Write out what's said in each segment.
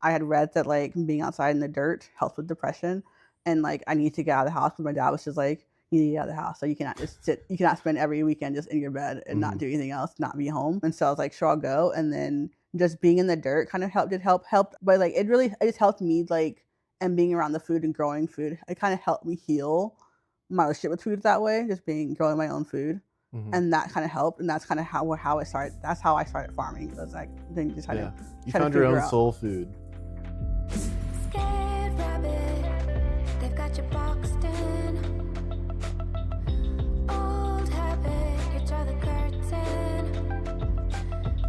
I had read that like being outside in the dirt helps with depression, and like I need to get out of the house. Because my dad was just like, you need to get out of the house. So you cannot just sit. You cannot spend every weekend just in your bed and not do anything else, not be home. And so I was like, sure, I'll go. And then just being in the dirt kind of helped. But like it just helped me like, and being around the food and growing food, it kind of helped me heal my relationship with food that way. Just growing my own food. And that kind of helped, and that's kind of how it started. That's how I started farming. It was like then just you found your own soul food. Scared rabbit, they've got you boxed in. Old habit, you draw the curtain.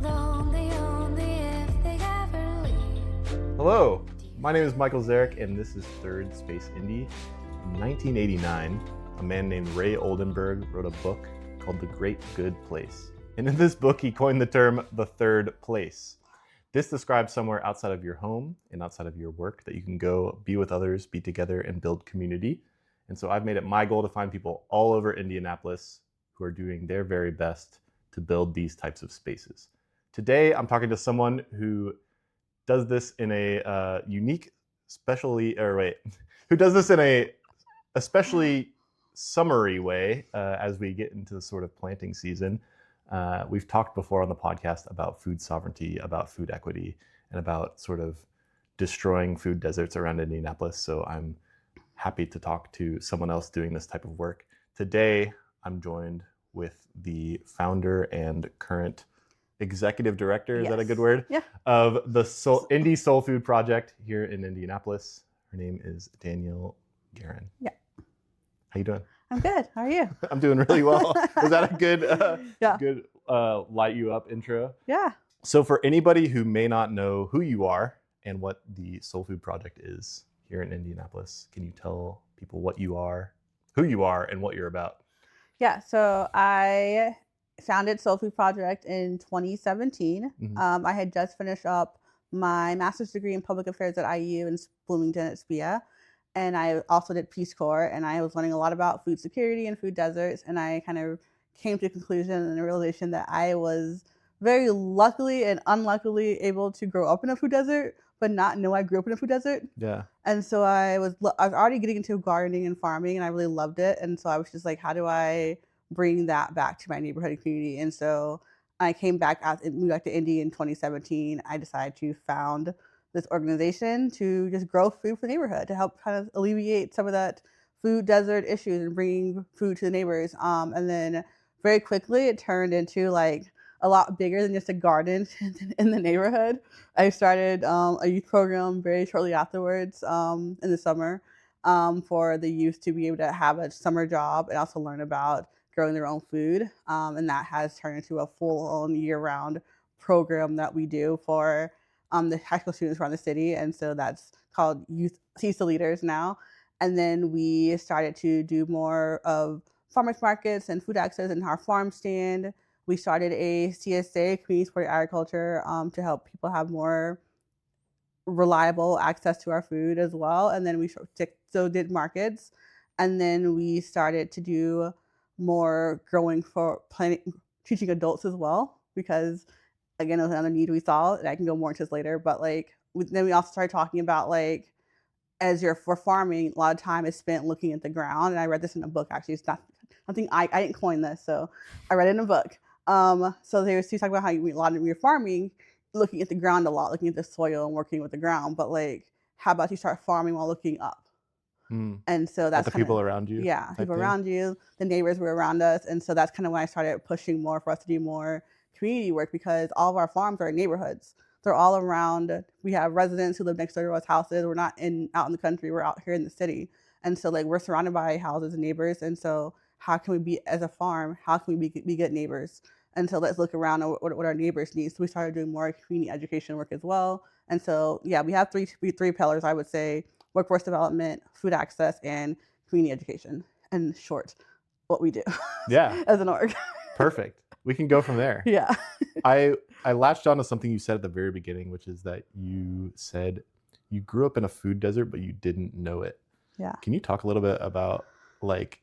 Lonely only if they ever leave. Hello, my name is Michael Zarek, and this is Third Space Indy. In 1989, a man named Ray Oldenburg wrote a book called The Great Good Place. And in this book, he coined the term the third place. This describes somewhere outside of your home and outside of your work that you can go be with others, be together, and build community. And so I've made it my goal to find people all over Indianapolis who are doing their very best to build these types of spaces. Today, I'm talking to someone who does this in a who does this in a especially summary way as we get into the sort of planting season. We've talked before on the podcast about food sovereignty, about food equity, and about sort of destroying food deserts around Indianapolis. So I'm happy to talk to someone else doing this type of work. Today, I'm joined with the founder and current executive director, is that a good word? Yeah. Of the Indie Soul Food Project here in Indianapolis. Her name is Danielle Guerin. Yeah. How you doing? I'm good. How are you? I'm doing really well. Was that a good light you up intro? Yeah. So for anybody who may not know who you are and what the Soul Food Project is here in Indianapolis, can you tell people what you are, who you are, and what you're about? Yeah. So I founded Soul Food Project in 2017. I had just finished up my master's degree in public affairs at IU in Bloomington at SPIA. And I also did Peace Corps, and I was learning a lot about food security and food deserts. And I kind of came to a conclusion and a realization that I was very luckily and unluckily able to grow up in a food desert, but not know I grew up in a food desert. Yeah. And so I was already getting into gardening and farming, and I really loved it. And so I was just like, how do I bring that back to my neighborhood and community? And so I moved back to Indy in 2017. I decided to found this organization to just grow food for the neighborhood, to help kind of alleviate some of that food desert issues and bringing food to the neighbors. And then very quickly it turned into like a lot bigger than just a garden in the neighborhood. I started a youth program very shortly afterwards in the summer for the youth to be able to have a summer job and also learn about growing their own food. And that has turned into a full-on year-round program that we do for the high school students around the city. And so that's called Youth CISA Leaders now. And then we started to do more of farmers markets and food access in our farm stand. We started a CSA, Community Supported Agriculture, to help people have more reliable access to our food as well. And then we did markets. And then we started to do more growing for teaching adults as well, because again, it was another need we saw, and I can go more into this later. But like, then we also started talking about like, for farming, a lot of time is spent looking at the ground. And I read this in a book, actually. It's not something I didn't coin this, so I read it in a book. So they were talking about how a lot of your farming, looking at the ground a lot, looking at the soil and working with the ground. But like, how about you start farming while looking up? And so that's the people around you. Yeah, people around you, the neighbors were around us. And so that's kind of when I started pushing more for us to do more community work, because all of our farms are in neighborhoods. They're all around. We have residents who live next door to us houses. We're not out in the country. We're out here in the city. And so like, we're surrounded by houses and neighbors. And so how can we be, as a farm, how can we be good neighbors? And so let's look around at what our neighbors need. So we started doing more community education work as well. And so, yeah, we have three pillars, I would say: workforce development, food access, and community education. In short, what we do. Yeah. As an org. Perfect. We can go from there. Yeah. I latched on to something you said at the very beginning, which is that you said you grew up in a food desert, but you didn't know it. Yeah. Can you talk a little bit about like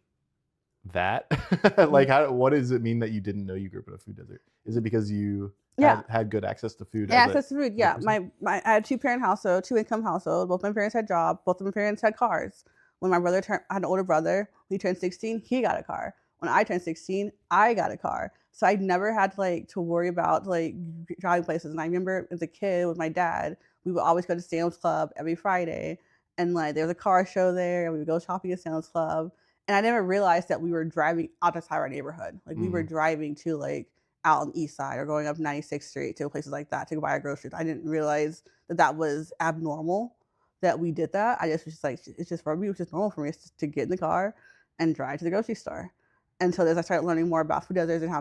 that? Like, what does it mean that you didn't know you grew up in a food desert? Is it because you Yeah. had good access to food. Yeah, as a, access to food. as a Yeah, person? I had 2-parent household, 2-income household. Both my parents had jobs. Both of my parents had cars. When my brother turned, I had an older brother. He turned 16. He got a car. When I turned 16, I got a car. So I never had to worry about driving places. And I remember as a kid with my dad, we would always go to Sam's Club every Friday, and there was a car show there, and we would go shopping at Sam's Club. And I never realized that we were driving outside our neighborhood. Like we were driving to out on the east side or going up 96th Street to places like that to go buy our groceries. I didn't realize that that was abnormal that we did that. I just was just it's just for me, it was just normal for me to get in the car and drive to the grocery store. And so as I started learning more about food deserts and how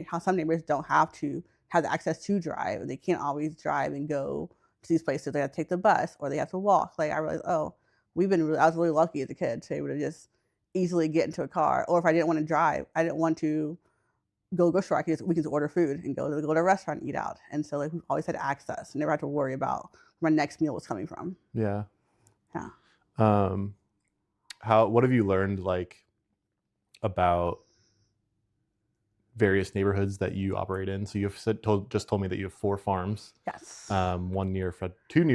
how some neighbors don't have to have the access to drive. They can't always drive and go to these places. They have to take the bus or they have to walk. I realized, oh, I was really lucky as a kid to be able to just easily get into a car. Or if I didn't want to drive, I didn't want to go store, we could just order food and go to a restaurant and eat out. And so we've always had access. Never had to worry about where my next meal was coming from. Yeah. Yeah. What have you learned about various neighborhoods that you operate in? So you've just told me that you have 4 farms. Yes. 2 near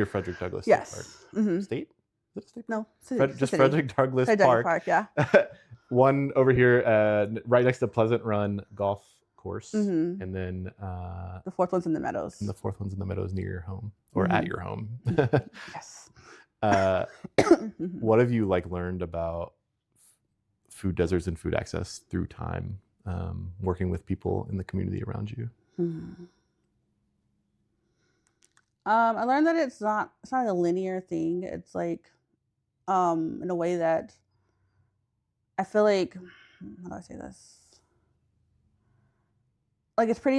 Frederick Douglass State Yes. Park. Mm-hmm. State? Is it a state? No. Just Frederick Douglass Park. Yeah. One over here, right next to Pleasant Run Golf Course, Mm-hmm. and then The 4th one's in the Meadows. and the 4th one's in the Meadows near your home or at your home. Yes. What have you learned about food deserts and food access through time, working with people in the community around you? I learned that it's not a linear thing. It's in a way that I feel how do I say this? It's pretty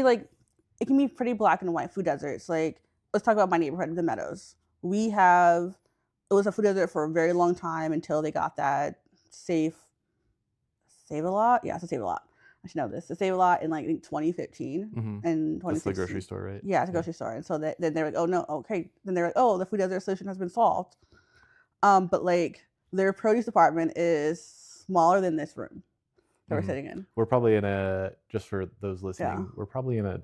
it can be pretty black and white food deserts. Let's talk about my neighborhood, the Meadows. It was a food desert for a very long time until they got that Save a Lot. Yeah, it's a Save a Lot. I should know this. The Save a Lot in I think 2015 and 2016. That's the grocery store, right? Yeah, it's a grocery store. And so then they're like, oh no, okay. Then they're like, oh, the food desert solution has been solved. But their produce department is smaller than this room that we're sitting in. We're probably just for those listening, we're probably in a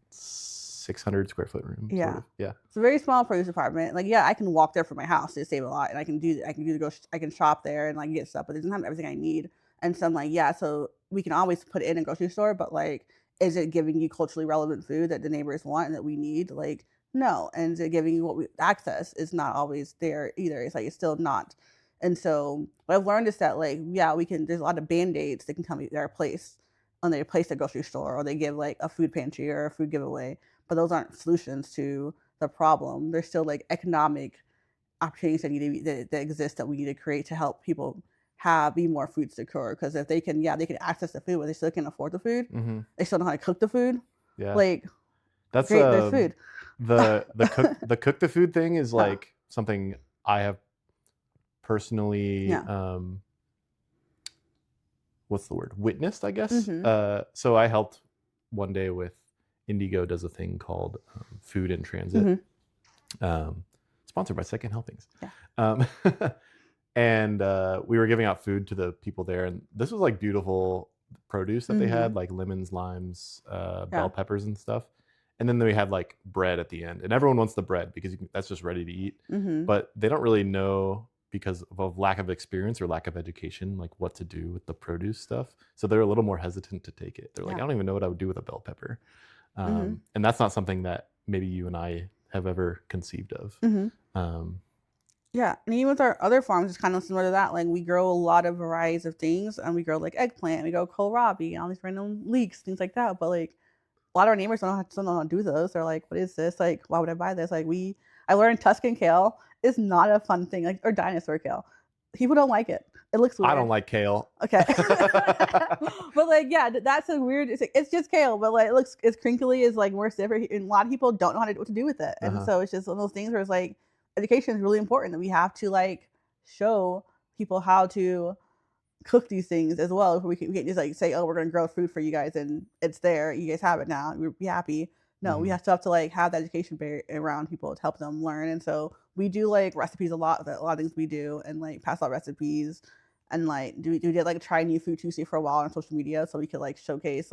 600 square foot room. Yeah. Sort of. Yeah. It's a very small produce department. I can walk there from my house to Save a Lot, and I can I can shop there and get stuff, but it doesn't have everything I need. And so I'm so we can always put it in a grocery store, but is it giving you culturally relevant food that the neighbors want and that we need? No. And is it giving you what we access is not always there either. It's still not. And so what I've learned is that there's a lot of Band-Aids that can come they're placed when they place a grocery store, or they give a food pantry or a food giveaway, but those aren't solutions to the problem. There's still economic opportunities that exist that we need to create to help people be more food secure. Because if they can access the food, but they still can't afford the food, they still know how to cook the food. Yeah. That's great. There's food. The cook the food thing is something I have personally what's the word, witnessed, I guess. So I helped one day with Indigo does a thing called Food in Transit, sponsored by Second Helpings. And we were giving out food to the people there, and this was beautiful produce that they had, lemons, limes, bell peppers and stuff. And then we had bread at the end, and everyone wants the bread because that's just ready to eat. But they don't really know, because of lack of experience or lack of education, what to do with the produce stuff. So they're a little more hesitant to take it. They're I don't even know what I would do with a bell pepper. And that's not something that maybe you and I have ever conceived of. Yeah, and even with our other farms, it's kind of similar to that. We grow a lot of varieties of things, and we grow eggplant, we grow kohlrabi, all these random leeks, things like that. But a lot of our neighbors don't know how to do those. They're like, what is this? Why would I buy this? I learned Tuscan kale is not a fun thing, or dinosaur kale. People don't like it. It looks weird. I don't like kale. Okay. But that's a weird, it's just kale, but it's crinkly, is worse different. And a lot of people don't know what to do with it. And so it's just one of those things where it's education is really important, that we have to show people how to cook these things as well. We can't just say, oh, we're going to grow food for you guys and it's there, you guys have it now, we'll be happy. No, we have to have that education around people to help them learn. And so we do recipes a lot of things we do, and pass out recipes, and we did try new food Tuesday for a while on social media, so we could showcase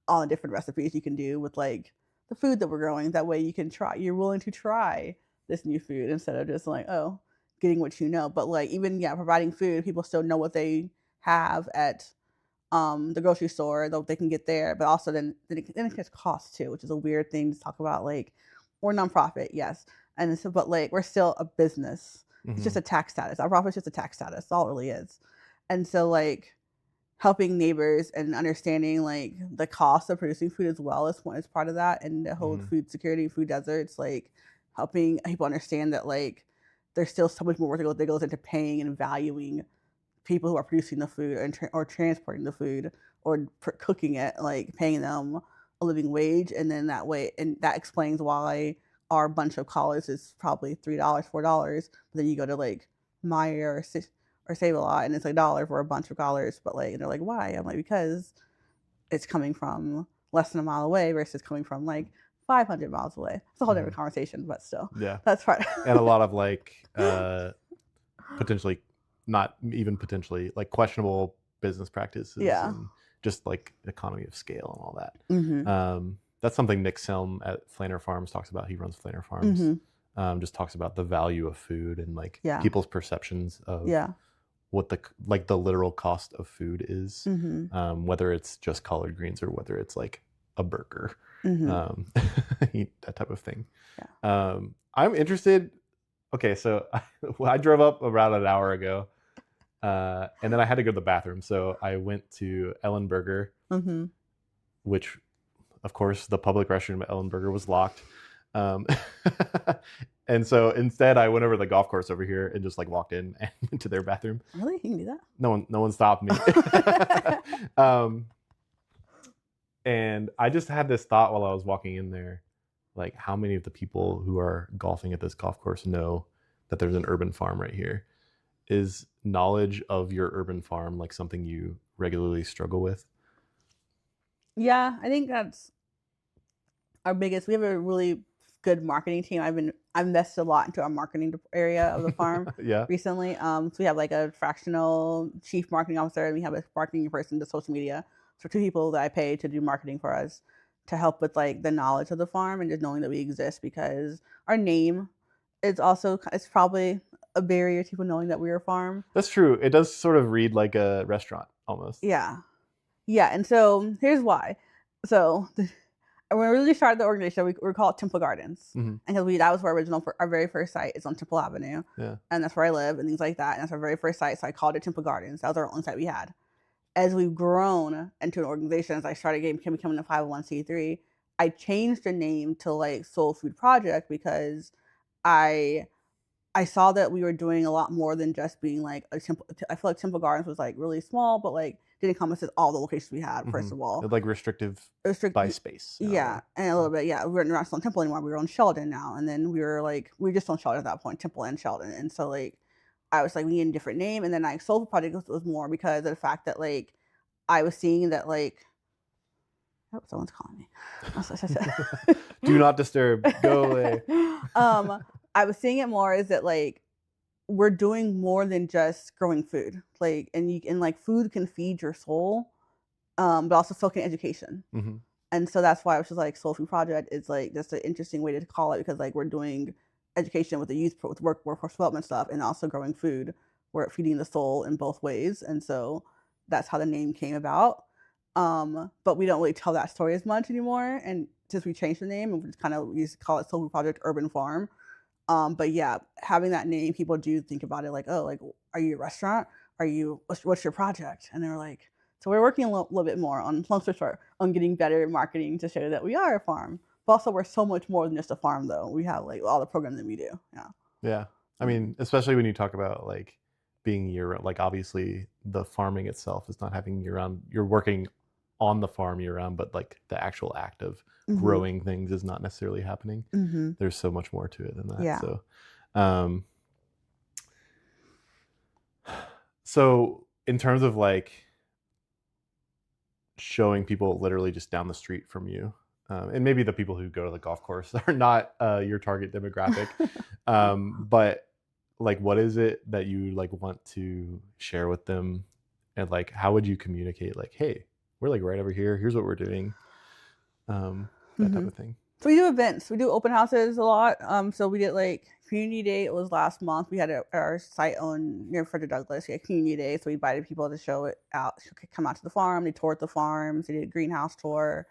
all the different recipes you can do with like the food that we're growing. That way you're willing to try this new food instead of just like, oh, getting what you know. But like even providing food, people still know what they have at the grocery store that they can get there, but also then it gets cost too, which is a weird thing to talk about. Like we're nonprofit, yes, and so but like we're still a business. It's just Mhm. a tax status. Our profit is just a tax status. That's all it really is. And so like helping neighbors and understanding like the cost of producing food as well is part of that, and the whole Mhm. food security, food deserts, like helping people understand that like there's still so much more work that goes into paying and valuing people who are producing the food or transporting the food or cooking it, like paying them a living wage, and then that way, and that explains why our bunch of collars is probably $3, $4. But then you go to like Meyer or Save a Lot, and it's like $1 for a bunch of collars. But like, and they're like, why? I'm like, because it's coming from less than a mile away versus coming from like 500 miles away. It's a whole different Mhm. conversation, but still, Yeah. that's part. And a lot of like potentially, not even potentially, like questionable business practices Yeah. and just like economy of scale and all that. Mm-hmm. That's something Nick Selm at Flanner Farms talks about. He runs Flanner Farms. Mm-hmm. Just talks about the value of food and like Yeah. people's perceptions of Yeah. what the literal cost of food is, Mm-hmm. whether it's just collard greens or whether it's like a burger, Mm-hmm. that type of thing. Yeah. I'm interested. Okay, so I drove up about an hour ago, and then I had to go to the bathroom, so I went to Ellen Burger, Mm-hmm. which, of course, the public restroom at Ellen Burger was locked. Um, and so instead, I went over to the golf course over here and just like walked in and went to their bathroom. Really? You can do that? No one stopped me. And I just had this thought while I was walking in there, like how many of the people who are golfing at this golf course know that there's an urban farm right here? Is knowledge of your urban farm like something you regularly struggle with? Yeah, I think that's our biggest. We have a really good marketing team. I've invested a lot into our marketing area of the farm Yeah. recently. So we have like a fractional chief marketing officer, and we have a marketing person to social media. So 2 people that I pay to do marketing for us to help with like the knowledge of the farm and just knowing that we exist, because our name is also it's probably a barrier to people knowing that we're a farm. That's true. It does sort of read like a restaurant almost. Yeah. Yeah, and so here's why. So when we really started the organization, we called Temple Gardens, Mhm. and because that was our very first site is on Temple Avenue, Yeah. and that's where I live and things like that. And that's our very first site, so I called it Temple Gardens. That was our only site we had. As we've grown into an organization, as I started becoming a 501c3, I changed the name to like Soul Food Project because I saw that we were doing a lot more than just being like a temple. I feel like Temple Gardens was like really small, but like didn't encompass all the locations we had. First of all, Like restrictive restrict by space. yeah, and a little bit, yeah. We're not still on Temple anymore. We were on Sheldon now, and then we were just on Sheldon at that point, Temple and Sheldon. And so like I was like, we need a different name. And then like Soul Food Project was more because of the fact that like I was seeing that like, oh, someone's calling me. Do not disturb. Go away. I was seeing it more as that like we're doing more than just growing food, like, and like food can feed your soul, but also so can education. Mhm. And so that's why I was just like Soul Food Project is like just an interesting way to call it, because like we're doing education with the youth with workforce development stuff and also growing food. We're feeding the soul in both ways, and so that's how the name came about. But we don't really tell that story as much anymore, and since we changed the name and we just call it Soul Food Project Urban Farm. But yeah, having that name, people do think about it like, oh, like, are you a restaurant? What's your project? And they're like, so we're working a little bit more on, long story short, on getting better marketing to show that we are a farm. But also, we're so much more than just a farm, though. We have like all the programs that we do. Yeah. Yeah. I mean, especially when you talk about like being year, like obviously the farming itself is not having year round. You're working on the farm year round, but like the actual act of Mhm. growing things is not necessarily happening. Mm-hmm. There's so much more to it than that. Yeah. So in terms of like showing people literally just down the street from you, and maybe the people who go to the golf course are not your target demographic, but like what is it that you like want to share with them, and like how would you communicate like, hey, we're like right over here, here's what we're doing? that type of thing. So we do events. We do open houses a lot. So we did like community day. It was last month. We had our site owned near Frederick Douglass. We had community day, so we invited people to show it out, come out to the farm. They toured the farms. They did a greenhouse tour.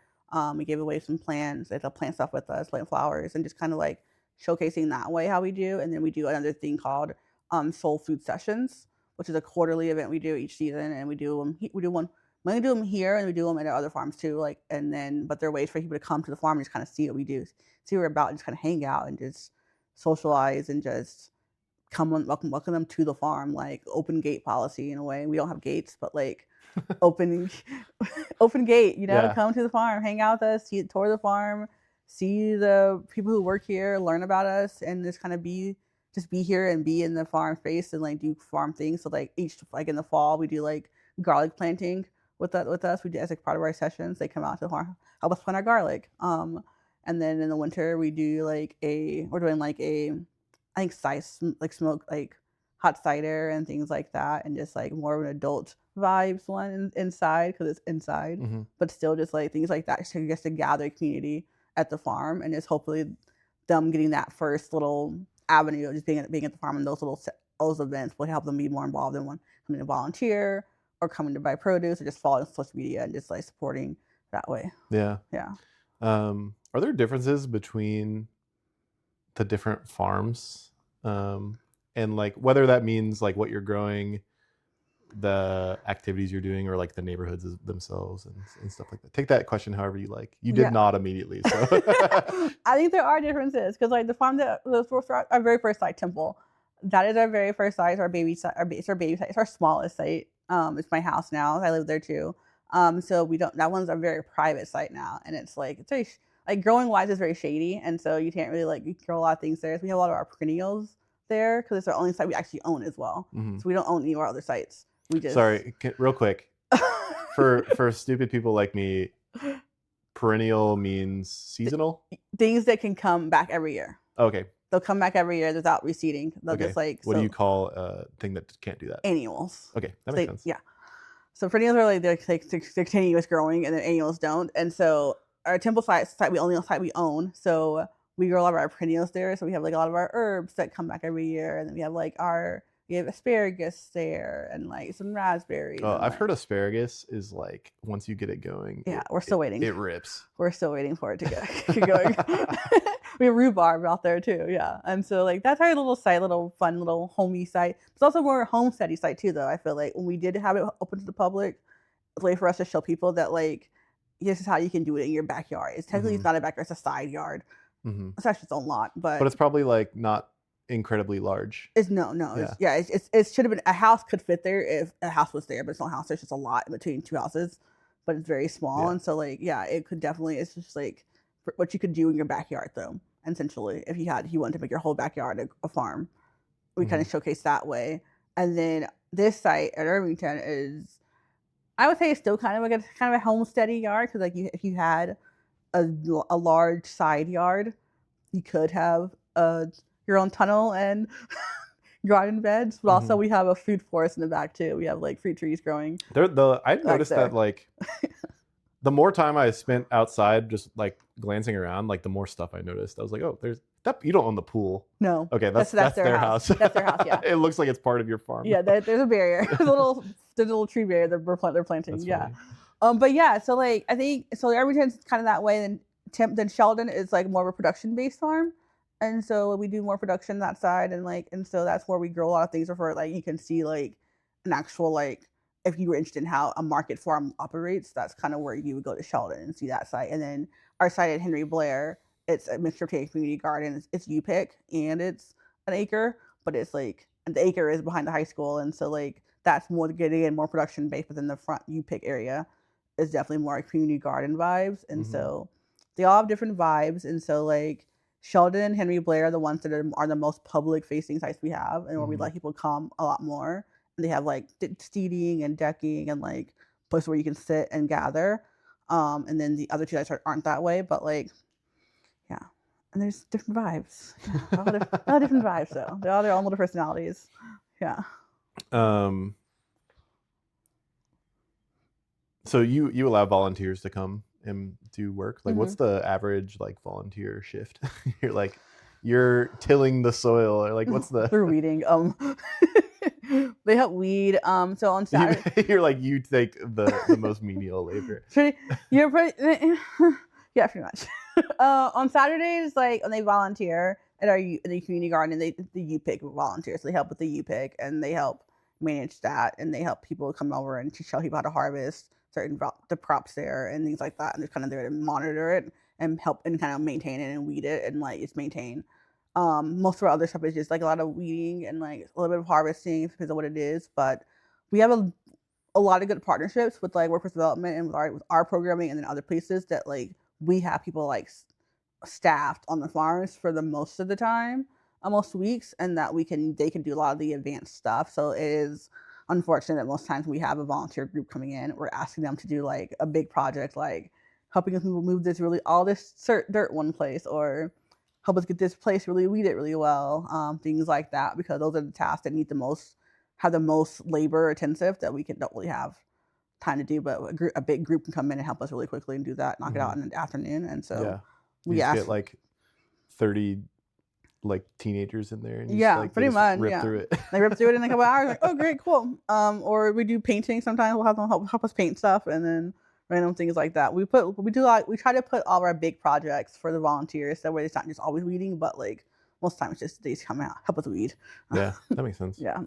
We gave away some plants. They had to plant stuff with us, plant flowers, and just kind of like showcasing that way how we do. And then we do another thing called Soul Food Sessions, which is a quarterly event we do each season, and we do them. We do one. We only do them here, and we do them at our other farms too. Like, and then, but there are ways for people to come to the farm and just kind of see what we do, see what we're about, and just kind of hang out and just socialize and just welcome them to the farm. Like open gate policy in a way. We don't have gates, but like open gate. You know, Yeah. come to the farm, hang out with us, tour the farm, see the people who work here, learn about us, and just kind of be here and be in the farm space and like do farm things. So like like in the fall we do like garlic planting with us. We do as like part of our sessions. They come out to the farm, help us plant our garlic. And then in the winter we do we're doing like I think smoke like hot cider and things like that, and just like more of an adult vibes one inside because it's inside, but still just like things like that just to gather community at the farm, and just hopefully them getting that first little avenue of just being at the farm, and those events will help them be more involved in coming to volunteer or coming to buy produce or just following social media and just like supporting that way. Yeah. Are there differences between the different farms, and like whether that means like what you're growing, the activities you're doing, or like the neighborhoods themselves and stuff like that? Take that question however you like. You did not immediately, so I think there are differences because like the farm our very first site, Temple, that is our very first site. Our baby site. It's our baby site. It's our smallest site. It's my house now. I live there too. So that one's a very private site now, and it's very like growing wise, it's very shady, and so you can't really you grow a lot of things there. So we have a lot of our perennials there because it's our only site we actually own as well. So we don't own any of our other sites. We just real quick for stupid people like me, perennial means seasonal. Things that can come back every year. Okay. They'll come back every year without receding. They'll just what do you call a thing that can't do that? Annuals. Okay, that makes sense. Yeah. So perennials are they're continuous growing, and then annuals don't. And so our Temple site we own. So we grow a lot of our perennials there. So we have like a lot of our herbs that come back every year, and then we have like we have asparagus there and like some raspberries. Oh, I've heard asparagus is like once you get it going. Yeah, we're still waiting. It rips. We're still waiting for it to get going. We have rhubarb out there too, yeah. And so like that's our little site, fun little homey site. It's also more a homesteady site too, though. I feel like when we did have it open to the public, it's a way for us to show people that like this is how you can do it in your backyard. It's technically it's not a backyard; it's a side yard. It's actually its own lot, but it's probably like not incredibly large. It's it should have been a house could fit there if a house was there, but it's not a house. There's just a lot in between two houses, but it's very small, and so like it could definitely. It's just like what you could do in your backyard, though. Essentially, if you wanted to make your whole backyard a farm, we kind of showcase that way. And then this site at Irvington is, I would say, it's still kind of like a homesteady yard because like if you had a large side yard, you could have your own tunnel and garden beds, but also we have a food forest in the back too. We have like fruit trees growing. I noticed that like the more time I spent outside just like glancing around, like the more stuff I noticed. I was like, oh, there's that. You don't own the pool. No. Okay, that's their house. That's their house, yeah. It looks like it's part of your farm. Yeah, there's a barrier. There's a little tree barrier that they're planting. That's yeah. funny. But yeah, so like I think so Irvington's kind of that way. Then Sheldon is like more of a production based farm. And so we do more production that side, and so that's where we grow a lot of things. For like you can see like an actual like if you were interested in how a market farm operates, that's kind of where you would go to Sheldon and see that site. And then our site at Henry Blair, it's a Mr. K community garden. It's UPIC and it's an acre, but it's like the acre is behind the high school, and so like that's more getting in more production based. But then the front UPIC area is definitely more like community garden vibes, and so they all have different vibes. And so like Sheldon and Henry Blair are the ones that are the most public facing sites we have, and where we let people come a lot more. And they have like seating and decking and like places where you can sit and gather. And then the other two sites aren't that way, but like, yeah. And there's different vibes. Yeah, all different vibes though. They all have their own little personalities. Yeah. So you allow volunteers to come and do work, like Mhm. what's the average like volunteer shift? You're tilling the soil, or like what's the They're weeding. They help weed. So on you, Saturday, you're like you take the most menial labor. you're pretty, yeah, pretty much. On Saturdays, like when they volunteer at the community garden, the U pick volunteers. So they help with the U pick and they help manage that, and they help people come over and to show people how to harvest the crops there and things like that. And they're kind of there to monitor it and help and kind of maintain it and weed it and like it's maintained. Most of our other stuff is just like a lot of weeding and like a little bit of harvesting because of what it is. But we have a lot of good partnerships with like workforce development and with our programming and then other places that like we have people like staffed on the farms for the most of the time, most weeks, and that they can do a lot of the advanced stuff. So it is unfortunate that most times we have a volunteer group coming in, we're asking them to do like a big project like helping people move all this dirt one place or help us get this place really weed it really well, things like that, because those are the tasks that have the most labor intensive that don't really have time to do. But a big group can come in and help us really quickly and do that, knock it out in the afternoon. And so Yeah, you we just ask, get like 30 like teenagers in there, and you yeah, just, like, pretty much, rip yeah. through it. They rip through it in a couple hours. Like, oh, great, cool. Or we do painting. Sometimes we'll have them help us paint stuff, and then random things like that. We try to put all of our big projects for the volunteers. That way, it's not just always weeding, but like most times, it's just they just come out help us weed. Yeah, that makes sense. Yeah.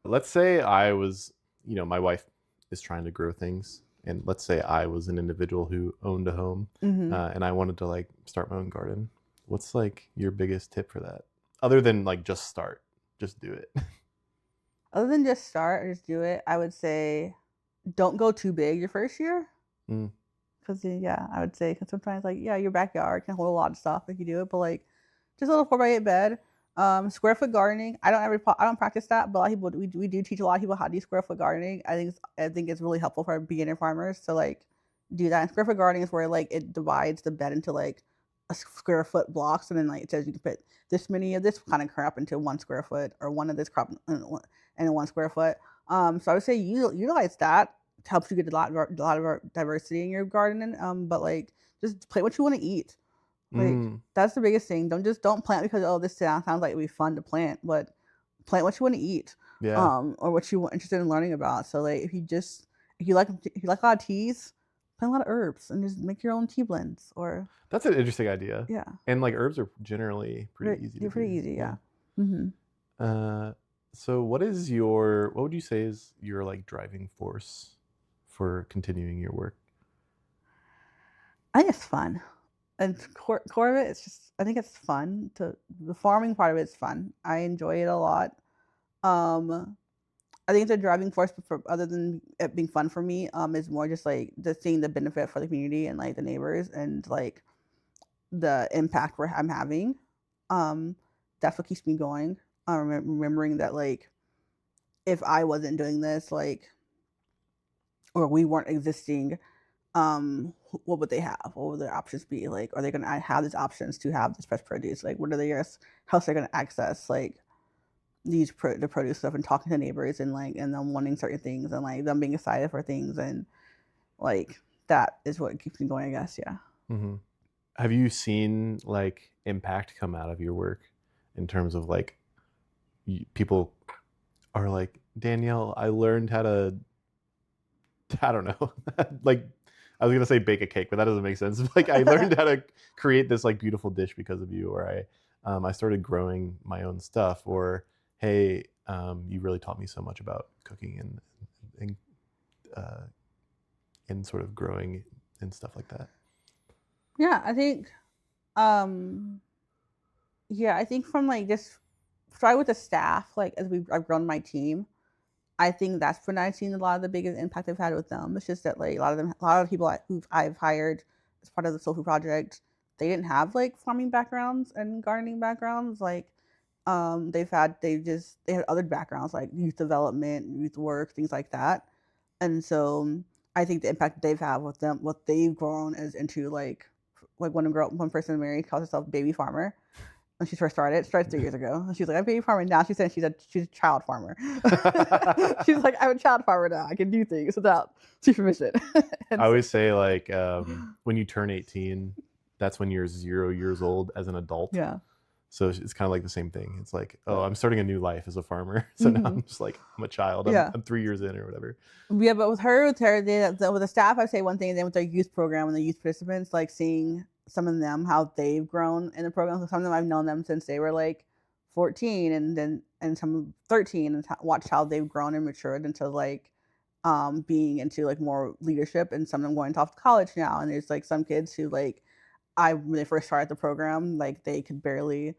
Let's say I was, my wife is trying to grow things, and let's say I was an individual who owned a home, Mm-hmm. and I wanted to like start my own garden. What's like your biggest tip for that, other than like just do it? Other than just start or just do it, I would say don't go too big your first year. Mm. Because I would say because sometimes like your backyard can hold a lot of stuff if you do it, but like just a little 4x8 bed. Square foot gardening. I don't practice that, but a lot of people we do teach a lot of people how to do square foot gardening. I think it's really helpful for beginner farmers to like do that. And square foot gardening is where like it divides the bed into like a square foot blocks, and then like it says you can put this many of this kind of crop into 1 square foot or one of this crop in 1 square foot. So I would say utilize that. It helps you get a lot of diversity in your garden. But like just plant what you want to eat. Like that's the biggest thing. Don't plant because this sounds like it'd be fun to plant, but plant what you want to eat. Yeah. Or what you're interested in learning about. So like if you like a lot of teas, plant a lot of herbs and just make your own tea blends. Or That's an interesting idea. yeah, And like herbs are generally pretty easy. They're pretty easy. Yeah. So what would you say is your like driving force for continuing your work? I think it's fun. And core of it, I think it's fun. The farming part of it is fun. I enjoy it a lot. I think the driving force, other than it being fun for me, is more just like seeing the benefit for the community and like the neighbors and like the impact I'm having. That's what keeps me going. Remembering that like if I wasn't doing this, like, or we weren't existing, what would they have? What would their options be? Like, are they going to have these options to have this fresh produce? Like, what are how are they going to access like the produce stuff and talking to neighbors and like and them wanting certain things and like them being excited for things and like that is what keeps me going, I guess. Yeah. Mm-hmm. Have you seen like impact come out of your work in terms of like people are like, Danielle, I learned how to, I don't know, like I was gonna say bake a cake, but that doesn't make sense. Like I learned how to create this like beautiful dish because of you, or I started growing my own stuff, or hey, you really taught me so much about cooking and sort of growing and stuff like that. Yeah, I think I think from like just try with the staff, like as I've grown my team, I think that's when I've seen a lot of the biggest impact I've had with them. It's just that like a lot of people who I've hired as part of the Soul Food Project, they didn't have like farming backgrounds and gardening backgrounds. Like they had other backgrounds like youth development, youth work, things like that. And so I think the impact they've had with them, what they've grown is into like one person married calls herself baby farmer. when she first started. It started 3 years ago. And she's like, I'm baby farming now. She said she's a child farmer. She's like, I'm a child farmer now. I can do things without supervision. I always say like when you turn 18, that's when you're 0 years old as an adult. Yeah. So it's kind of like the same thing. It's like, oh, I'm starting a new life as a farmer. So now I'm just like, I'm a child. I'm 3 years in or whatever. Yeah, but with the staff, I say one thing. And then with their youth program and the youth participants, like seeing some of them, how they've grown in the program. So some of them, I've known them since they were like 14 and some 13 and watched how they've grown and matured into like being into like more leadership, and some of them going off to college now. And there's like some kids who like, when they first started the program, like I could barely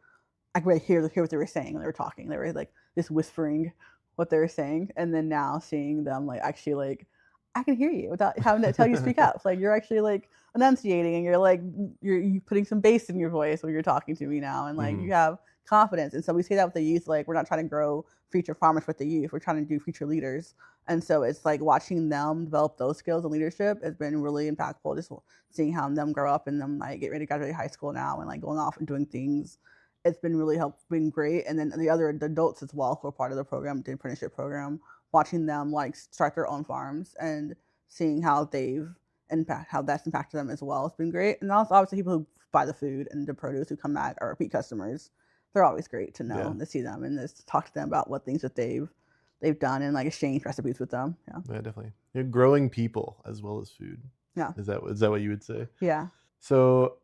hear what they were saying when they were talking. They were like just whispering what they were saying. And then now seeing them like actually like, I can hear you without having to tell you to speak up. Like you're actually like enunciating, and you're putting some bass in your voice when you're talking to me now. And like you have confidence. And so we say that with the youth, like we're not trying to grow future farmers with the youth. We're trying to do future leaders. And so it's like watching them develop those skills and leadership has been really impactful. Just seeing how them grow up and them like get ready to graduate high school now and like going off and doing things. It's been really been great. And then the adults as well who are part of the program, the apprenticeship program, watching them like start their own farms and seeing how that's impacted them as well. It's been great. And also obviously people who buy the food and the produce who come back are repeat customers. They're always great to know, to see them and just talk to them about what things that they've done and like exchange recipes with them. Yeah, definitely. You're growing people as well as food. Yeah. Is that what you would say? Yeah. So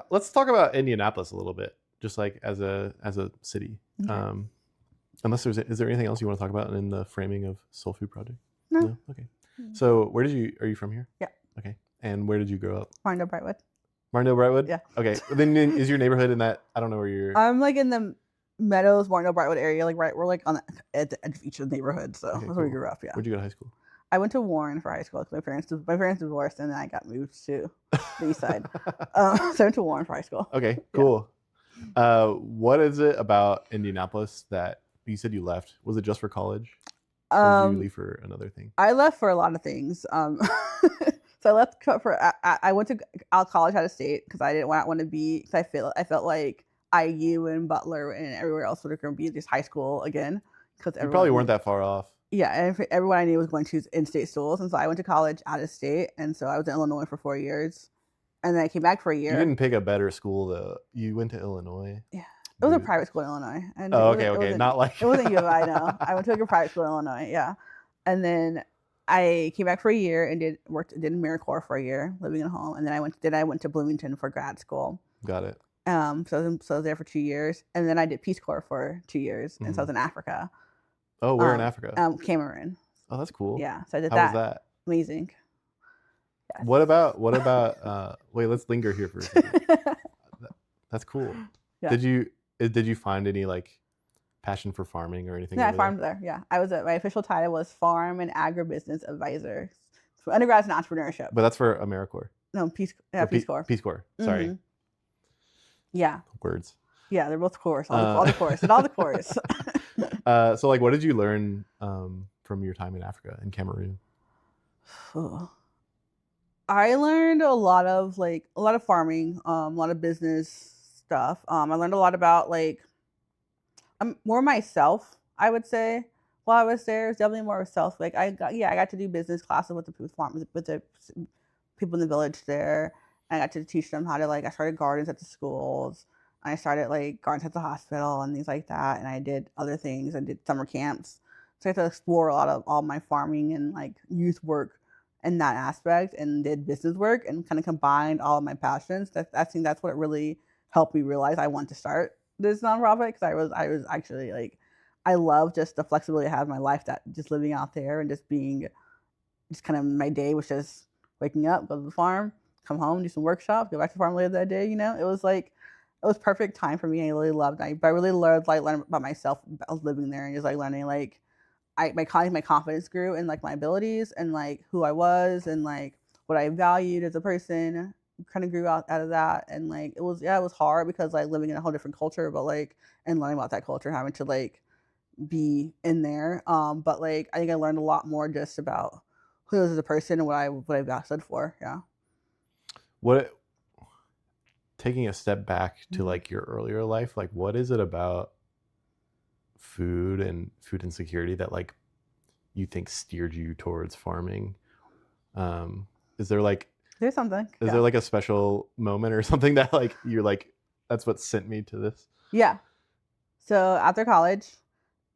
let's talk about Indianapolis a little bit, just like as a city. Okay. Unless is there anything else you want to talk about in the framing of Soul Food Project? No. Okay. So are you from here? Yeah. Okay. And where did you grow up? Martindale Brightwood. Martindale Brightwood? Yeah. Okay. Then is your neighborhood in that? I don't know where you're. I'm like in the Meadows, Martindale Brightwood area. Like we're like on the edge of each of the neighborhoods. So that's where we grew up. Yeah. Where'd you go to high school? I went to Warren for high school because my parents divorced and then I got moved to the east side. So I went to Warren for high school. Okay. Cool. Yeah. What is it about Indianapolis that you said you left? Was it just for college? Or did you leave for another thing? I left for a lot of things. So I left I went to college out of state because I didn't want to be, because I felt like IU and Butler and everywhere else would going to be just high school again. Because you probably weren't that far off. Yeah, and everyone I knew was going to in-state schools, and so I went to college out of state, and so I was in Illinois for 4 years, and then I came back for a year. You didn't pick a better school though. You went to Illinois. Yeah, it was a private school in Illinois. And okay, not like it wasn't U of I. No, I went to like a private school in Illinois. Yeah, and then I came back for a year and did AmeriCorps for a year, living at home, and then I went to Bloomington for grad school. Got it. So I was there for 2 years, and then I did Peace Corps for 2 years, and so I was in Africa. Oh, where in Africa? Cameroon. Oh, that's cool. Yeah, so I did that. How was that? Amazing. Yes. What about? Wait, let's linger here for a second. That's cool. Yeah. Did you find any like passion for farming or anything? Yeah, I farmed there. Yeah, my official title was Farm and Agribusiness Advisor. So undergrad's in entrepreneurship. But that's for AmeriCorps. No, Peace Corps. Peace Corps. Sorry. Mm-hmm. Yeah. Words. Yeah, they're both course. All the course. And all the course. So like what did you learn from your time in Africa and Cameroon? I learned a lot of farming, a lot of business stuff. I learned a lot about like more myself, I would say. While I was there, it was definitely more of self. Like I got to do business classes with the farmers, with the people in the village there. I got to teach them how to I started gardens at the schools. I started gardens at the hospital and things like that. And I did other things. I did summer camps. So I had to explore a lot of all my farming and youth work in that aspect, and did business work and kind of combined all of my passions. I think that's what really helped me realize I want to start this nonprofit, because I was actually I love just the flexibility I have in my life, that just living out there and just being, just kind of my day was just waking up, go to the farm, come home, do some workshops, go back to the farm later that day. It was perfect time for me. I really loved it. But I really loved learning about myself. I was living there and just learning my confidence grew in my abilities and who I was and what I valued as a person kind of grew out of that. And it was hard because living in a whole different culture, but and learning about that culture, having to be in there. But I think I learned a lot more just about who I was as a person and what I stood for. Yeah. taking a step back to like your earlier life, like what is it about food and food insecurity that like you think steered you towards farming? Is there like There's something. is there like a special moment or something that like you're like, that's what sent me to this? Yeah. So after college,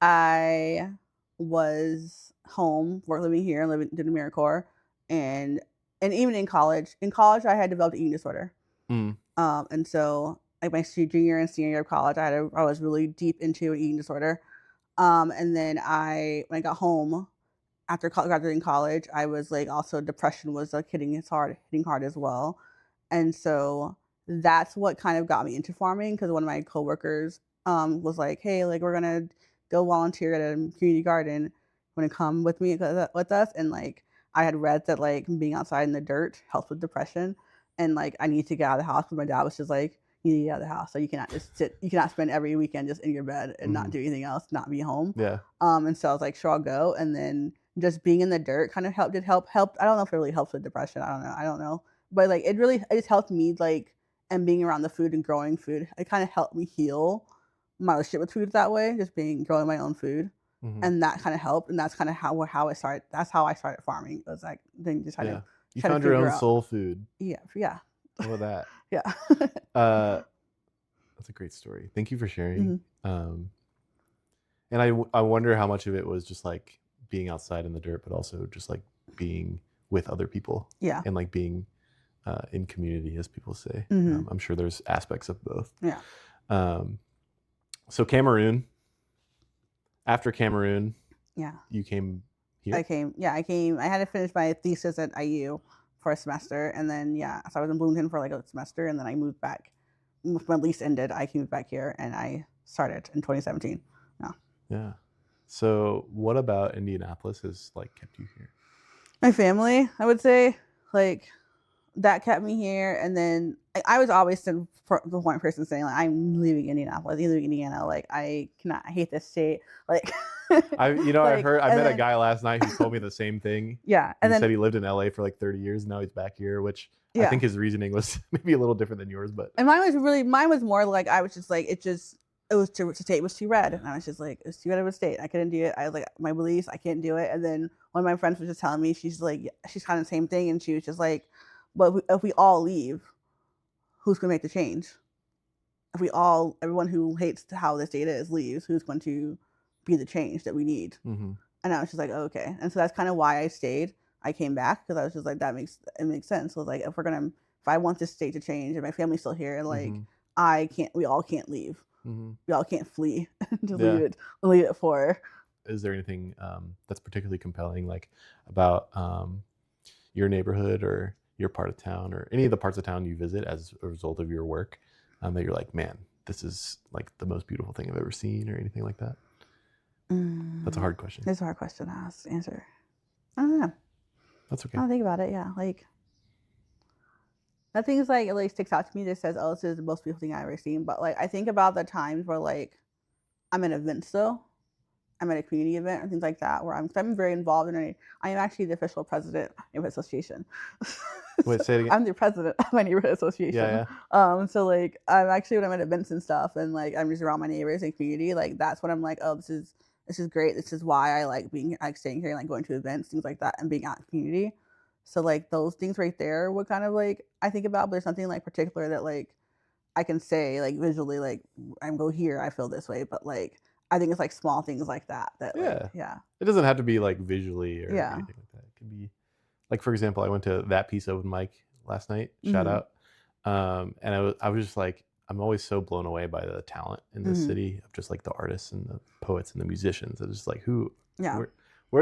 I was home, living here, living in AmeriCorps, and even in college. In college, I had developed an eating disorder. And so like my junior and senior year of college, I was really deep into an eating disorder. And then when I got home after graduating college, I was like also depression was like hitting hard as well. And so that's what kind of got me into farming, because one of my coworkers was like, hey, like we're gonna go volunteer at a community garden. Want to come with me with us? And like I had read that like being outside in the dirt helps with depression, and like I need to get out of the house, because my dad was just like, you need to get out of the house. So you cannot just sit, you cannot spend every weekend just in your bed and not do anything else, not be home. Yeah. And so I was like, sure, I'll go. And then just being in the dirt kind of helped. I don't know if it really helps with depression. I don't know. But like it just helped me, like, and being around the food and growing food, it kind of helped me heal my relationship with food that way, just growing my own food. And that kind of helped. And that's kind of how I started. That's how I started farming. It was like, then just you found your own soul food. Yeah. How about that? Yeah. That's a great story. Thank you for sharing. And I wonder how much of it was just like being outside in the dirt, but also just like being with other people. Yeah. And like being in community, as people say. I'm sure there's aspects of both. Yeah. So Cameroon. After Cameroon, you came here? I came. I had to finish my thesis at IU for a semester, and then so I was in Bloomington for like a semester, and then I moved back. When my lease ended, I came back here, and I started in 2017. Yeah. So what about Indianapolis has like kept you here? My family, I would say, like that kept me here, and then I was always the one person saying like I'm leaving Indianapolis, I'm leaving Indiana, like I hate this state, like. I met a guy last night who told me the same thing. Yeah, and he said he lived in LA for like 30 years, and now he's back here, which I think his reasoning was maybe a little different than yours, but. And mine was more like I was just like it was too red, and I was just like, it's too red of a state. I couldn't do it. I was like, my beliefs, I can't do it. And then one of my friends was just telling me, she's kind of the same thing, and she was just like, but if we all leave, who's going to make the change? If everyone who hates how this data is leaves, who's going to be the change that we need? And I was just like, oh, okay. And so that's kind of why I stayed. I came back because I was just like, it makes sense. So like, if I want this state to change and my family's still here, and like, we all can't leave. We all can't flee. Just leave it for. Is there anything that's particularly compelling, like about your neighborhood or your part of town, or any of the parts of town you visit as a result of your work, that you're like, man, this is like the most beautiful thing I've ever seen, or anything like that? That's a hard question. It's a hard question to answer. I don't know. That's okay. I don't think about it. Yeah, like nothing's like it like sticks out to me that says, "Oh, this is the most beautiful thing I've ever seen." But like I think about the times where like I'm at events though. I'm at a community event or things like that where I'm very involved in I am actually the official president of the neighborhood association. Wait, say it again. I'm the president of my neighborhood association. Yeah. So like I'm actually when I'm at events and stuff, and like I'm just around my neighbors and community, like that's when I'm like, oh, this is great. This is why I like staying here and like going to events, things like that, and being out in the community. So like those things right there would kind of like I think about, but there's something like particular that like I can say like visually, like I'm go here, I feel this way, but like I think it's like small things like that. It doesn't have to be like visually or anything like that. It can be like, for example, I went to That Piece open mic last night. Shout out. And I was just like, I'm always so blown away by the talent in this city of just like the artists and the poets and the musicians. It's just like where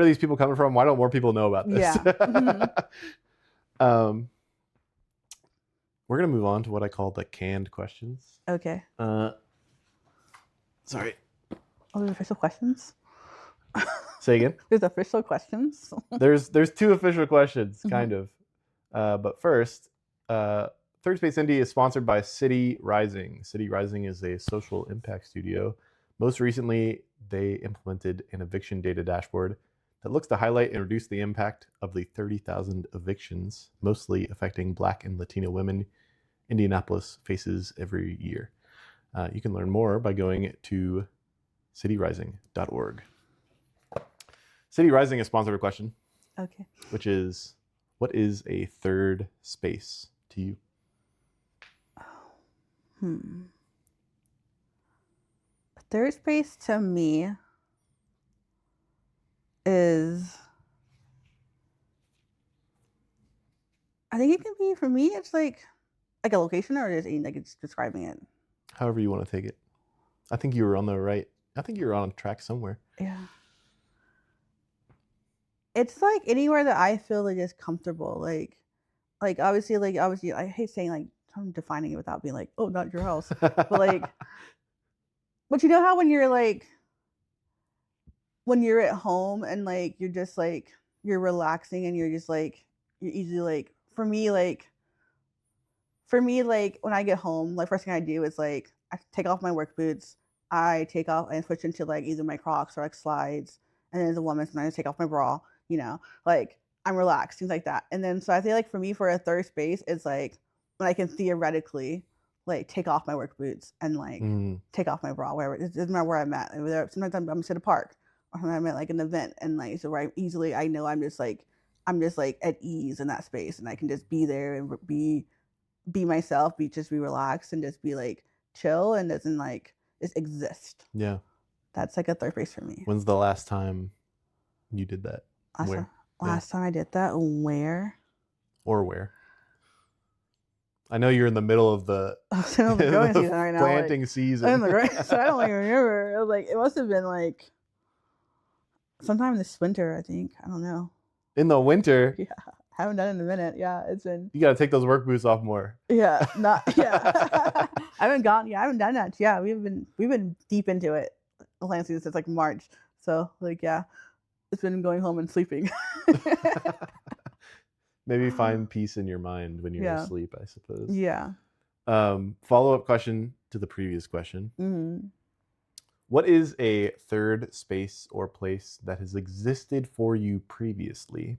are these people coming from? Why don't more people know about this? Yeah. We're gonna move on to what I call the canned questions. Okay. Sorry. Oh, there's official questions? Say again? There's official questions? There's two official questions, kind of. But first, Third Space Indy is sponsored by City Rising. City Rising is a social impact studio. Most recently, they implemented an eviction data dashboard that looks to highlight and reduce the impact of the 30,000 evictions, mostly affecting Black and Latino women Indianapolis faces every year. You can learn more by going to cityrising.org. City Rising has sponsored a question, Okay. which is, what is a third space to you? Third space to me is, I think it can be, for me, it's like a location, or just like it's describing it. However you want to take it. I think you were on track somewhere. Yeah. It's like anywhere that I feel like is comfortable. Like obviously, I hate saying like, I'm defining it without being like, oh, not your house. But like, but you know how when you're at home and like you're just like, you're relaxing and you're just like, you're easily like, for me when I get home, like first thing I do is like I take off my work boots, I take off and switch into like either my Crocs or like slides, and then as a woman sometimes I take off my bra, like I'm relaxed, things like that. And then so I feel like for me, for a third space, it's like when I can theoretically like take off my work boots and like take off my bra, wherever. It doesn't matter where I'm at. Sometimes I'm just at a park, or sometimes I'm at like an event, and like so where I know I'm just like at ease in that space, and I can just be there and be myself, be relaxed, and just be like chill, and doesn't like just exist. Yeah. That's like a third space for me. When's the last time you did that? Last time I did that, where? Or where? I know you're in the middle of the growing season right now. Planting season. So I don't even remember. It was like, it must have been like sometime this winter, I think. I don't know. In the winter? Yeah. I haven't done it in a minute. Yeah, it's been. You gotta take those work boots off more. Yeah, I haven't done that. Yeah, we've been deep into it. The planting season since like March. So like, yeah, it's been going home and sleeping. Maybe find peace in your mind when you're Yeah. asleep, I suppose. Yeah. Follow-up question to the previous question. Mm-hmm. What is a third space or place that has existed for you previously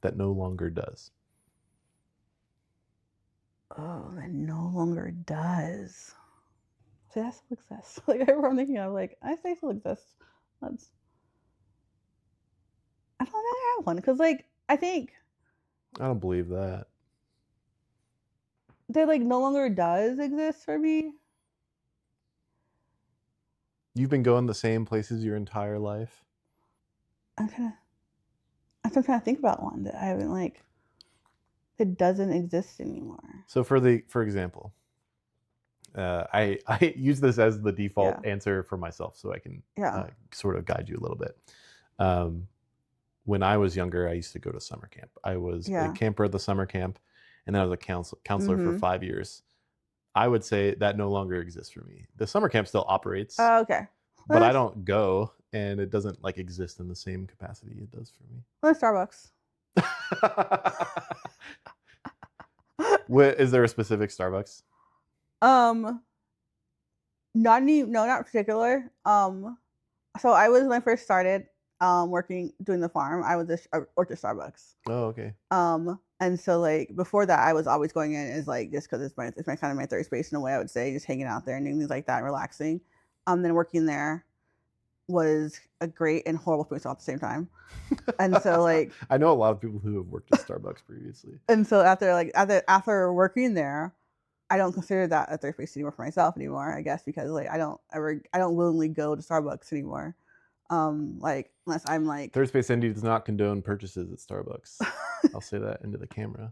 that no longer does? Oh, that no longer does. See, that still exists. Like, whatever I'm thinking of, like, I say still exists. I don't really have one, because, like, I think I don't believe that. that, like, no longer does exist for me. You've been going the same places your entire life? I'm trying to think about one that I haven't, like, that doesn't exist anymore. So for example, I use this as the default answer for myself, so I can sort of guide you a little bit. When I was younger, I used to go to summer camp. I was a camper at the summer camp, and then I was a counselor for 5 years. I would say that no longer exists for me. The summer camp still operates. Oh, okay. But I don't go, and it doesn't like exist in the same capacity it does for me. Well, Starbucks. Is there a specific Starbucks? Not particular. So I was, when I first started doing the farm, I was a orchard Starbucks. Oh, okay. And so like before that, I was always going in as like, just because it's my kind of my third space in a way, I would say, just hanging out there and doing things like that and relaxing. Then working there was a great and horrible place all at the same time. And so like I know a lot of people who have worked at Starbucks previously. And so after working there, I don't consider that a third space anymore for myself anymore, I guess, because like I don't willingly go to Starbucks anymore. Like unless I'm like, Third Space Indy does not condone purchases at Starbucks. I'll say that into the camera.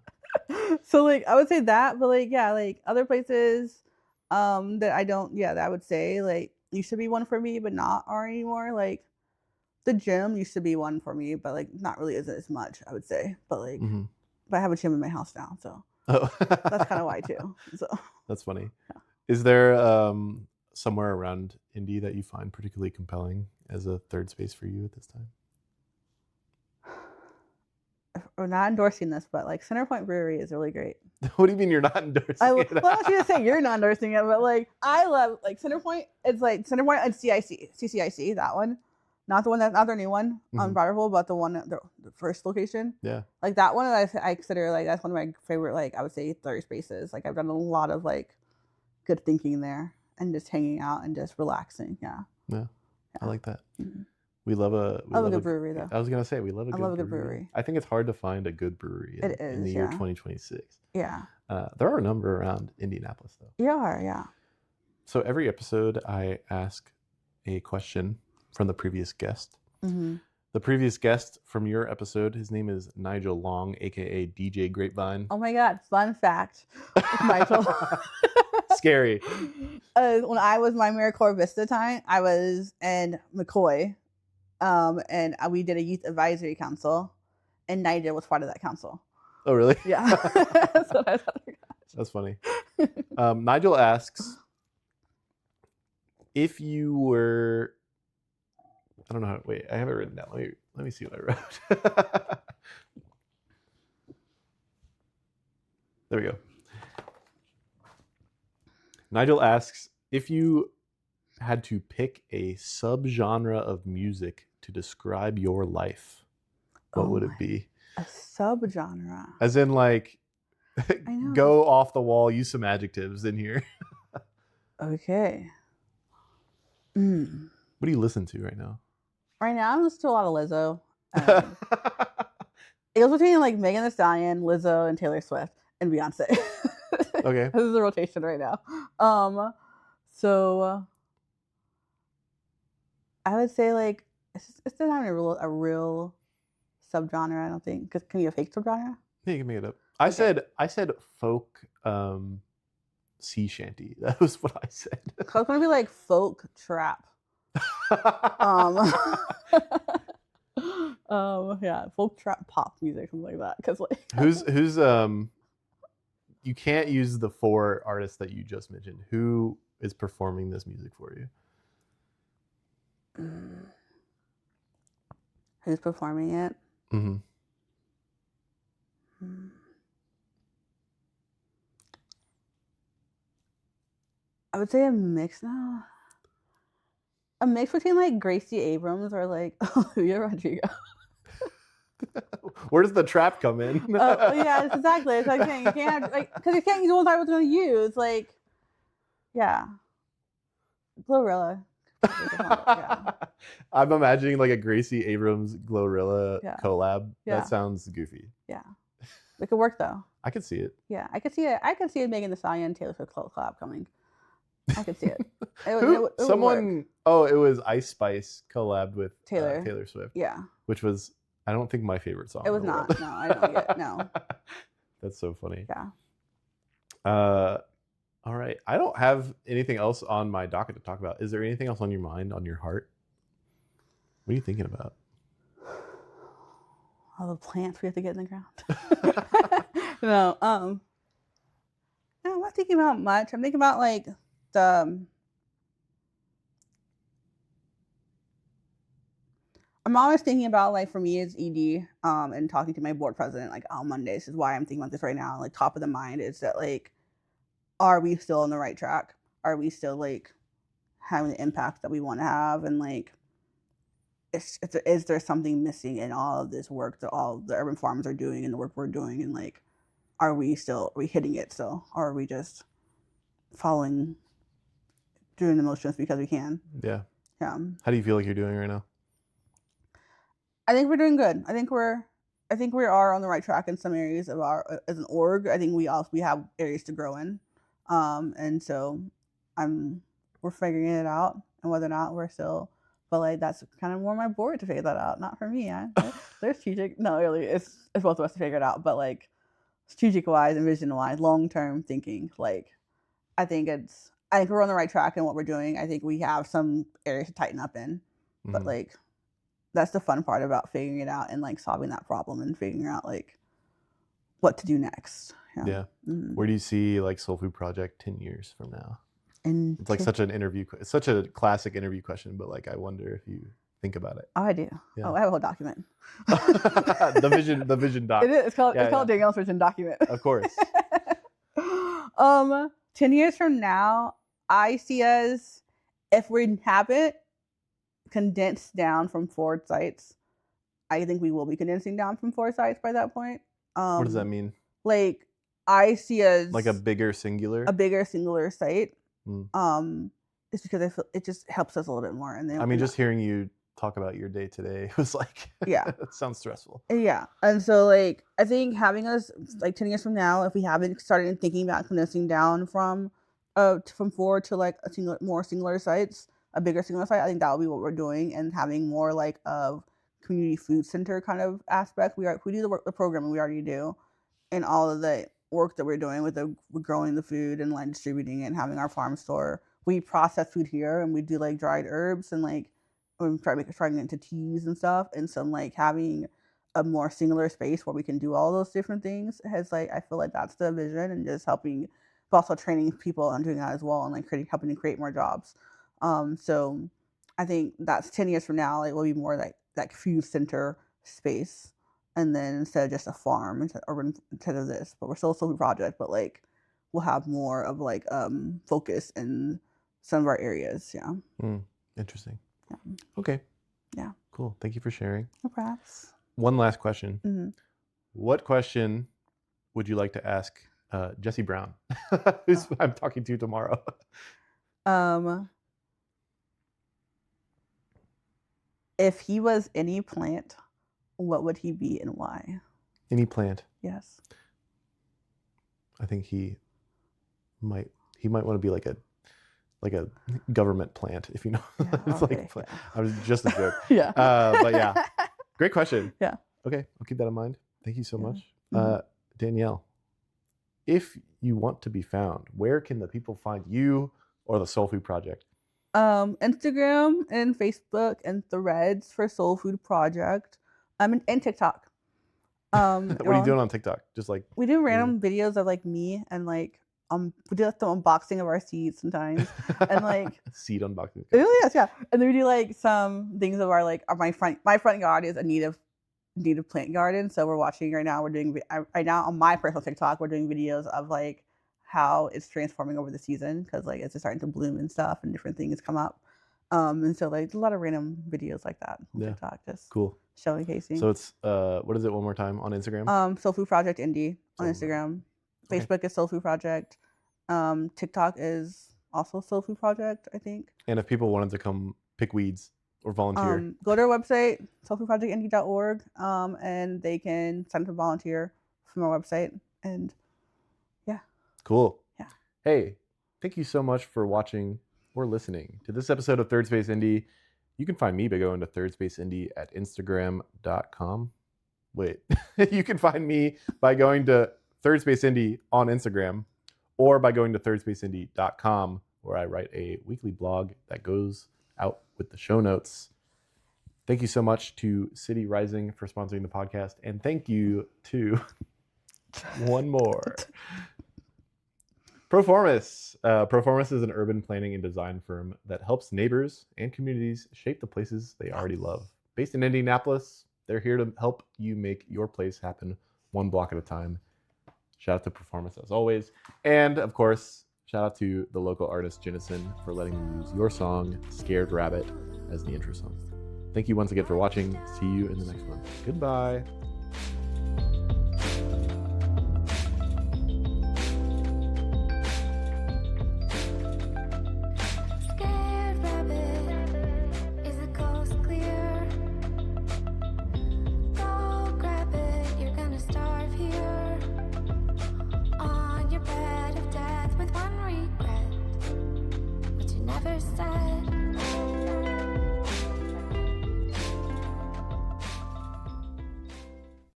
So like I would say that, but like like other places that I would say like used to be one for me, but not are anymore. Like the gym used to be one for me, but like not really as much, I would say. But like but I have a gym in my house now, so that's kind of why too. So that's funny. Yeah. Is there somewhere around Indy that you find particularly compelling as a third space for you at this time? We're not endorsing this, but like Centerpoint Brewery is really great. What do you mean you're not endorsing it? I want you to say you're not endorsing it, but like I love like Centerpoint. It's like Centerpoint and CCIC, that one. not their new one on Mhm. Broderville, but the one the first location. Yeah. Like that one, I consider like that's one of my favorite. Like I would say third spaces. Like I've done a lot of like good thinking there and just hanging out and just relaxing. Yeah. Yeah. I Yeah. like that. Mhm. We love a I love a good brewery though. I was gonna say we love a I good love a good brewery. brewery. I think it's hard to find a good brewery It in the is, year yeah. 2026. Yeah. There are a number around Indianapolis though. Yeah. So every episode I ask a question from the previous guest. Mm-hmm. The previous guest from your episode, his name is Nigel Long, aka DJ Grapevine. Oh my God! Fun fact, Michael. Scary. When I was my AmeriCorps Vista time, I was in McCoy, and we did a youth advisory council, and Nigel was part of that council. Oh, really? Yeah. So I thought, That's funny. Nigel asks, if you were, I don't know how. Wait, I have it written down. Let me see what I wrote. There we go. Nigel asks, if you had to pick a subgenre of music to describe your life, what would it be? a subgenre. As in, like, know. go off the wall, use some adjectives in here. Okay. What do you listen to right now? Right now, I'm listening to a lot of Lizzo. It goes between like Megan Thee Stallion, Lizzo, and Taylor Swift, and Beyonce. Okay. This is a rotation right now. So I would say like it's not even a real subgenre. I don't think. Cause can you a fake subgenre? Yeah, you can make it up. I said folk sea shanty. That was what I said. So it's gonna be like folk trap. Yeah, folk trap pop music, something like that. Cause like who's you can't use the 4 artists that you just mentioned. Who is performing this music for you? Who's performing it? Mm-hmm. I would say a mix now. A mix between like Gracie Abrams or like Olivia Rodrigo. Where does the trap come in? Yeah, exactly. It's like saying you can't like because you can't use the ones I was going to use. Like, yeah, Glorilla. Yeah. I'm imagining like a Gracie Abrams Glorilla collab. Yeah. That sounds goofy. Yeah, it could work though. I could see it. Yeah, I could see it. I could see it Megan Thee Stallion Taylor Swift collab coming. I could see it. It was Ice Spice collabed with Taylor Swift. Yeah, which was I don't think my favorite song. It was not. World. No, I don't get no. That's so funny. Yeah. All right. I don't have anything else on my docket to talk about. Is there anything else on your mind, on your heart? What are you thinking about? All the plants we have to get in the ground. No, I'm not thinking about much. I'm thinking about like I'm always thinking about like for me it's ED and talking to my board president like on Mondays is why I'm thinking about this right now. Like top of the mind is that like are we still on the right track? Are we still like having the impact that we want to have? And like is there something missing in all of this work that all the urban farms are doing and the work we're doing? And like are we hitting it still? Or are we just doing the motions because we can? Yeah. Yeah. How do you feel like you're doing right now? I think we're doing good. I think we are on the right track in some areas of our as an org. I think we have areas to grow in, and so we're figuring it out, and whether or not we're still, but like that's kind of more my board to figure that out, not for me. They're strategic. No, really, it's both of us to figure it out. But like strategic wise and vision wise, long term thinking, like I think we're on the right track in what we're doing. I think we have some areas to tighten up in, but like. That's the fun part about figuring it out and like solving that problem and figuring out like what to do next. Yeah. Mm-hmm. Where do you see like Soul Food Project 10 years from now? And it's like such a classic interview question, but like I wonder if you think about it. Oh, I do. Yeah. Oh, I have a whole document. the vision doc. It is. It's called Danielle's vision document. Of course. 10 years from now, I see us if we haven't. condensed down from 4 sites. I think we will be condensing down from 4 sites by that point. What does that mean? Like, I see as Like a bigger singular? a bigger singular site. Mm. It's because I feel it just helps us a little bit more. And then I mean, just hearing you talk about your day today was like, yeah, it sounds stressful. yeah. And so like I think having us like 10 years from now, if we haven't started thinking about condensing down from 4 to like a more singular sites, a bigger singular site, I think that will be what we're doing, and having more like of community food center kind of aspect. We do the work, the programming we already do, and all of the work that we're doing with growing the food and like distributing it and having our farm store. We process food here, and we do like dried herbs and like we trying to get into teas and stuff. And so like having a more singular space where we can do all those different things has like, I feel like that's the vision, and just helping, but also training people on doing that as well, and like helping to create more jobs. So I think that's 10 years from now, it will be more like food center space. And then instead of just a farm, instead of this, but we're still a soul food project, but like we'll have more of like focus in some of our areas. Yeah. Interesting. Yeah. Okay. Yeah. Cool. Thank you for sharing. No perhaps. One last question. Mm-hmm. What question would you like to ask Jesse Brown, who's I'm talking to tomorrow? If he was any plant, what would he be and why? Any plant. Yes. I think he might want to be like a government plant, if you know. Yeah, It's okay, like I was just a joke. Yeah. But yeah, great question. Yeah. Okay, I'll keep that in mind. Thank you so Yeah. much. Mhm. Danielle, if you want to be found, where can the people find you or the Soul Food Project? Instagram and Facebook and Threads for Soul Food Project. And TikTok. What are you doing on TikTok? Just like we do random videos of like me and like we do like the unboxing of our seeds sometimes, and like seed unboxing. really, yes, yeah. And then we do like some things of our like my front yard is a native plant garden. So we're watching right now. We're doing right now on my personal TikTok. We're doing videos of like how it's transforming over the season, because like it's starting to bloom and stuff, and different things come up. And so like a lot of random videos like that on TikTok, just cool showcasing. So it's what is it one more time on Instagram? Soul Food Project Indy on Instagram. Okay. Facebook is Soul Food Project. TikTok is also Soul Food Project, I think. And if people wanted to come pick weeds or volunteer, Go to our website, soulfoodprojectindy.org, and they can sign up to volunteer from our website. And yeah. Cool. Yeah. Hey, thank you so much for watching or listening to this episode of Third Space Indy. You can find me by going to Third Space Indy at Instagram.com. Wait, you can find me by going to Third Space Indy on Instagram, or by going to thirdspaceindy.com, where I write a weekly blog that goes out with the show notes. Thank you so much to City Rising for sponsoring the podcast, and thank you to one more. Proformus. Proformus is an urban planning and design firm that helps neighbors and communities shape the places they already love. Based in Indianapolis, they're here to help you make your place happen one block at a time. Shout out to Proformus as always. And of course, shout out to the local artist Jennasen for letting me use your song, Scared Rabbit, as the intro song. Thank you once again for watching. See you in the next one. Goodbye.